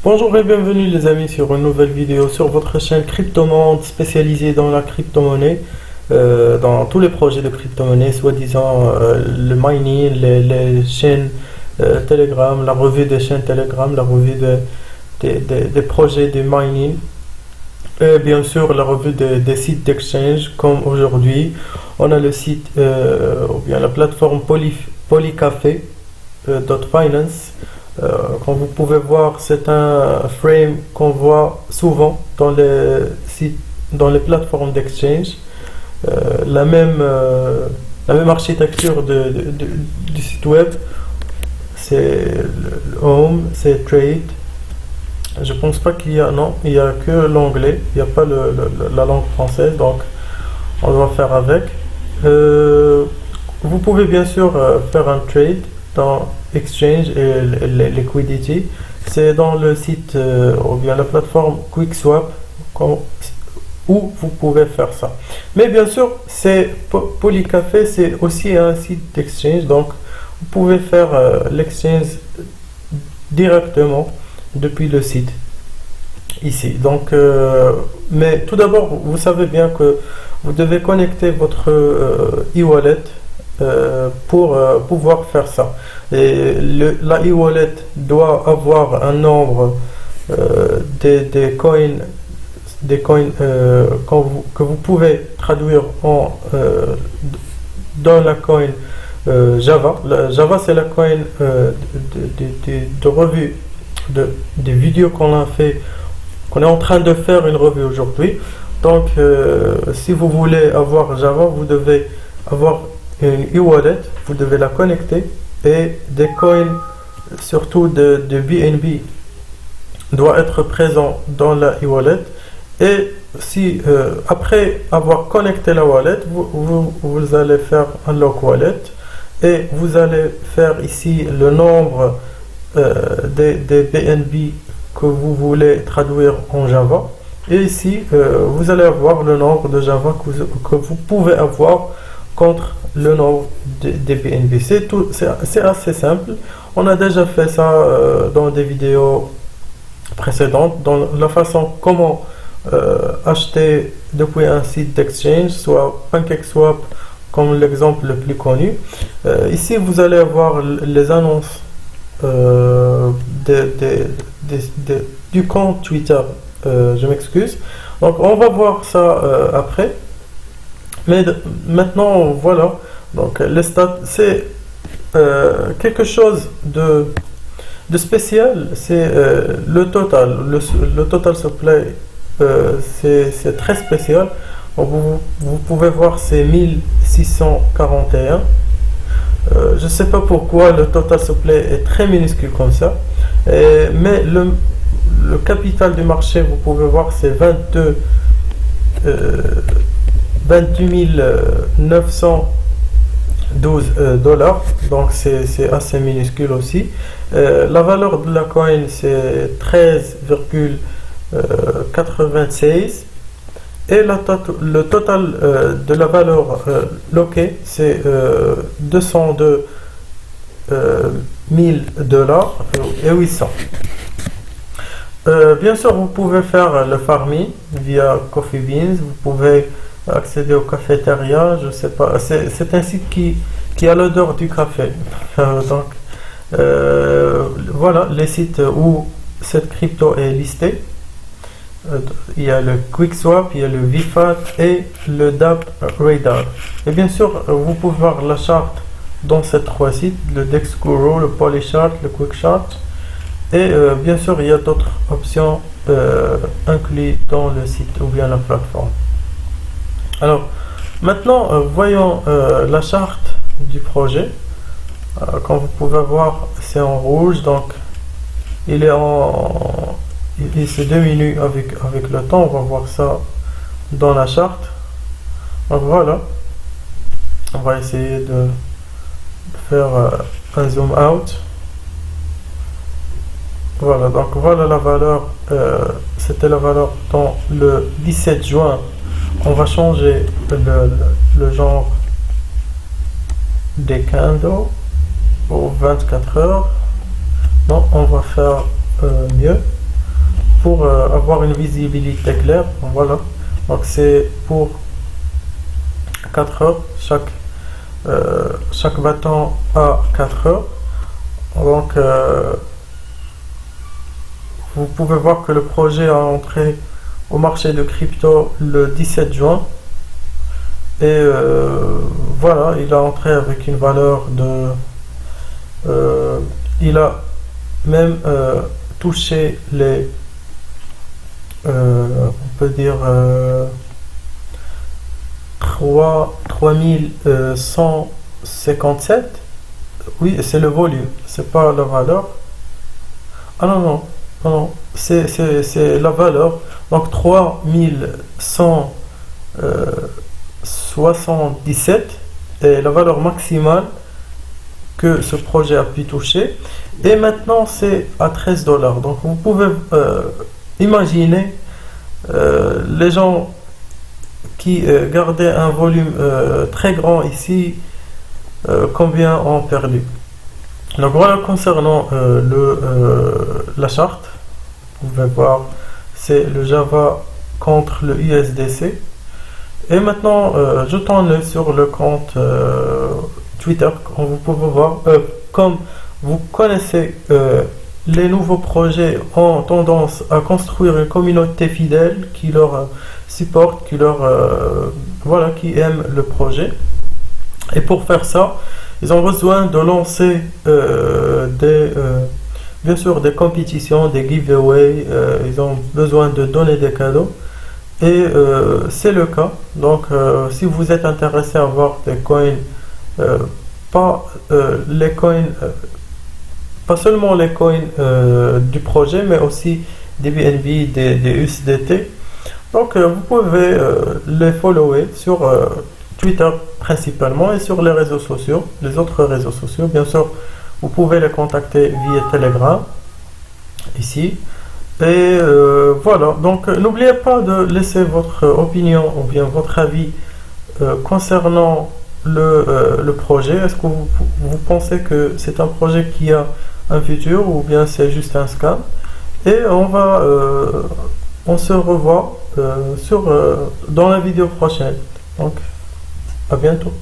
Bonjour et bienvenue les amis sur une nouvelle vidéo sur votre chaîne Cryptomonde spécialisée dans la crypto-monnaie, dans tous les projets de crypto-monnaie, soi-disant le mining, les chaînes Telegram, la revue des chaînes Telegram, la revue des projets de mining et bien sûr la revue des sites d'exchange comme aujourd'hui. On a le site ou bien la plateforme Polycafé .finance. Comme vous pouvez voir, c'est un frame qu'on voit souvent dans les sites, dans les plateformes d'exchange. La même architecture du site web. C'est le home, c'est trade. Je pense pas qu'il y a, non, il y a que l'anglais, il n'y a pas la langue française, donc on va faire avec. Vous pouvez bien sûr faire un trade dans Exchange et Liquidity. C'est dans le site ou bien la plateforme QuickSwap où vous pouvez faire ça. Mais bien sûr, c'est Polycafé, c'est aussi un site d'exchange, donc vous pouvez faire l'exchange directement depuis le site ici. Donc, mais tout d'abord, vous savez bien que vous devez connecter votre e-wallet pour pouvoir faire ça. Et la e-wallet doit avoir un nombre des coins que vous pouvez traduire dans la coin Java. Java, c'est la coin de revue des vidéos qu'on a fait, qu'on est en train de faire une revue aujourd'hui. Donc, si vous voulez avoir Java, vous devez avoir une e-wallet, vous devez la connecter et des coins, surtout de BNB, doit être présent dans la e-wallet. Et si après avoir connecté la wallet, vous allez faire un lock wallet et vous allez faire ici le nombre des BNB que vous voulez traduire en Java. Et ici, vous allez avoir le nombre de Java que vous pouvez avoir contre le nombre des BNB. C'est assez simple. On a déjà fait ça dans des vidéos précédentes, dans la façon comment acheter depuis un site d'exchange, soit PancakeSwap comme l'exemple le plus connu. Ici, vous allez avoir les annonces du compte Twitter. Je m'excuse. Donc, on va voir ça après. Mais maintenant, voilà. Donc, les stats, c'est quelque chose de spécial. C'est le total. Le total supply, c'est très spécial. Donc, vous pouvez voir, c'est 1641. Je ne sais pas pourquoi le total supply est très minuscule comme ça. Mais le capital du marché, vous pouvez voir, c'est 28 912 dollars, donc c'est assez minuscule aussi. La valeur de la coin, c'est 13,96 et le total de la valeur loquée, c'est 202 000 dollars et 800. Bien sûr, vous pouvez faire le farming via Coffee Beans, vous pouvez accéder au cafétéria, je sais pas, c'est un site qui a l'odeur du café. Donc, voilà les sites où cette crypto est listée. Il y a le QuickSwap, il y a le VFAT et le DApp Radar. Et bien sûr, vous pouvez voir la charte dans ces trois sites, le Dexguru, le Polychart, le QuickChart. Et bien sûr, il y a d'autres options incluses dans le site ou bien la plateforme. Alors, maintenant, voyons la charte du projet. Comme vous pouvez voir, c'est en rouge, donc il se diminue avec le temps. On va voir ça dans la charte. Donc voilà, on va essayer de faire un zoom out. Voilà, donc voilà la valeur, c'était la valeur dans le 17 juin. On va changer le genre des candles aux 24 heures. Non, on va faire mieux. pour avoir une visibilité claire. Voilà, donc c'est pour 4 heures, chaque bâton a 4 heures. Donc vous pouvez voir que le projet a entré au marché de crypto le 17 juin et voilà, il a entré avec une valeur de il a même touché les on peut dire 3157. Oui, c'est le volume, c'est pas la valeur. Ah non, non, non, non, c'est la valeur. Donc 3177 est la valeur maximale que ce projet a pu toucher. Et maintenant, c'est à 13 dollars. Donc vous pouvez imaginer les gens qui gardaient un volume très grand ici, combien ont perdu. Donc voilà concernant la charte, vous pouvez voir, c'est le Java contre le USDC. Et maintenant, je tourne sur le compte Twitter, comme vous pouvez voir, comme vous connaissez les nouveaux projets ont tendance à construire une communauté fidèle qui leur supporte, qui leur voilà, qui aime le projet. Et pour faire ça, ils ont besoin de lancer bien sûr des compétitions, des giveaways, ils ont besoin de donner des cadeaux. Et c'est le cas. Donc si vous êtes intéressé à avoir des coins, pas les coins, pas seulement les coins du projet, mais aussi des BNB, des USDT. Donc vous pouvez les follower sur Twitter principalement et sur les réseaux sociaux, les autres réseaux sociaux. Bien sûr, vous pouvez les contacter via Telegram ici. Et voilà, donc n'oubliez pas de laisser votre opinion ou bien votre avis concernant le projet. Est-ce que vous pensez que c'est un projet qui a un futur ou bien c'est juste un scam? Et on se revoit dans la vidéo prochaine. Donc à bientôt.